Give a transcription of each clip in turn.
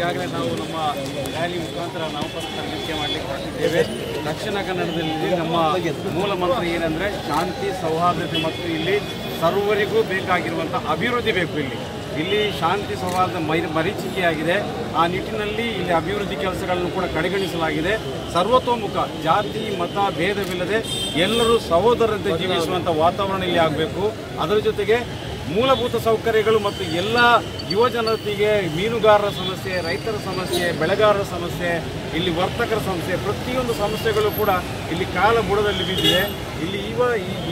ಈಗಾಗಲೇ ನಾವು ನಮ್ಮ ರ್ಯಾಲಿ ಮುಖಾಂತರ ನಾಮಪತ್ರ ಸಲ್ಲಿಕೆ ಮಾಡಲಿಕ್ಕೆ ಹೊರಟಿದ್ದೇವೆ. ದಕ್ಷಿಣ ಕನ್ನಡದಲ್ಲಿ ನಮ್ಮ ಮೂಲ ಮಂತ್ರ ಏನಂದರೆ ಶಾಂತಿ, ಸೌಹಾರ್ದತೆ ಮತ್ತು ಇಲ್ಲಿ ಸರ್ವರಿಗೂ ಬೇಕಾಗಿರುವಂಥ ಅಭಿವೃದ್ಧಿ ಬೇಕು. ಇಲ್ಲಿ ಶಾಂತಿ ಸೌಹಾರ್ದ ಮರೀಚಿಕೆಯಾಗಿದೆ. ಆ ನಿಟ್ಟಿನಲ್ಲಿ ಇಲ್ಲಿ ಅಭಿವೃದ್ಧಿ ಕೆಲಸಗಳನ್ನು ಕೂಡ ಕಡೆಗಣಿಸಲಾಗಿದೆ. ಸರ್ವತೋಮುಖ ಜಾತಿ ಮತ ಭೇದವಿಲ್ಲದೆ ಎಲ್ಲರೂ ಸಹೋದರರಂತೆ ಜೀವಿಸುವಂಥ ವಾತಾವರಣ ಇಲ್ಲಿ ಆಗಬೇಕು. ಅದರ ಜೊತೆಗೆ ಮೂಲಭೂತ ಸೌಕರ್ಯಗಳು ಮತ್ತು ಎಲ್ಲ ಯುವಜನತೆಗೆ ಮೀನುಗಾರರ ಸಮಸ್ಯೆ, ರೈತರ ಸಮಸ್ಯೆ, ಬೆಳೆಗಾರರ ಸಮಸ್ಯೆ, ಇಲ್ಲಿ ವರ್ತಕರ ಸಮಸ್ಯೆ, ಪ್ರತಿಯೊಂದು ಸಮಸ್ಯೆಗಳು ಕೂಡ ಇಲ್ಲಿ ಕಾಲ ಬುಡದಲ್ಲಿ ಬಿದ್ದಿದೆ. ಇಲ್ಲಿ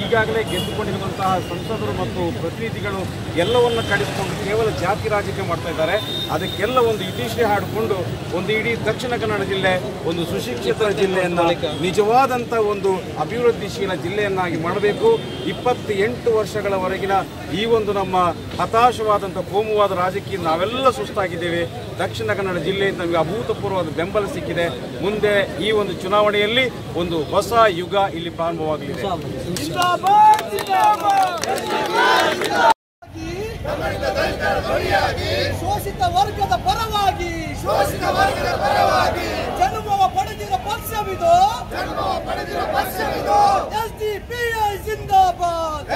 ಈಗಾಗಲೇ ಗೆದ್ದುಕೊಂಡಿರುವಂತಹ ಸಂಸದರು ಮತ್ತು ಪ್ರತಿನಿಧಿಗಳು ಎಲ್ಲವನ್ನು ಕಡಿಸಿಕೊಂಡು ಕೇವಲ ಜಾತಿ ರಾಜಕೀಯ ಮಾಡ್ತಾ ಇದ್ದಾರೆ. ಅದಕ್ಕೆಲ್ಲ ಒಂದು ಇತಿಶ್ರೀ ಹಾಡಿಕೊಂಡು ಒಂದು ಇಡೀ ದಕ್ಷಿಣ ಕನ್ನಡ ಜಿಲ್ಲೆ ಒಂದು ಸುಶಿಕ್ಷಿತ ಜಿಲ್ಲೆಯನ್ನು, ನಿಜವಾದಂಥ ಒಂದು ಅಭಿವೃದ್ಧಿಶೀಲ ಜಿಲ್ಲೆಯನ್ನಾಗಿ ಮಾಡಬೇಕು. 28 ವರ್ಷಗಳವರೆಗಿನ ಈ ಒಂದು ನಮ್ಮ ಹತಾಶವಾದಂಥ ಕೋಮುವಾದ ರಾಜಕೀಯ ನಾವೆಲ್ಲ ಸುಸ್ತಾಗಿದ್ದೇವೆ. ದಕ್ಷಿಣ ಕನ್ನಡ ಜಿಲ್ಲೆಯಿಂದ ನಮಗೆ ಅಭೂತಪೂರ್ವವಾದ ಬೆಂಬಲ ಸಿಕ್ಕಿದೆ. ಮುಂದೆ ಈ ಒಂದು ಚುನಾವಣೆಯಲ್ಲಿ ಒಂದು ಹೊಸ ಯುಗ ಇಲ್ಲಿ ಪ್ರಾರಂಭವಾಗಲಿದೆ. ಶೋಷಿತ ವರ್ಗದ ಪರವಾಗಿ ಜನ್ಮವ ಪಡೆದಿರ ಪಕ್ಷವಿದು SDPI ಜಿಂದಾಬಾದ್.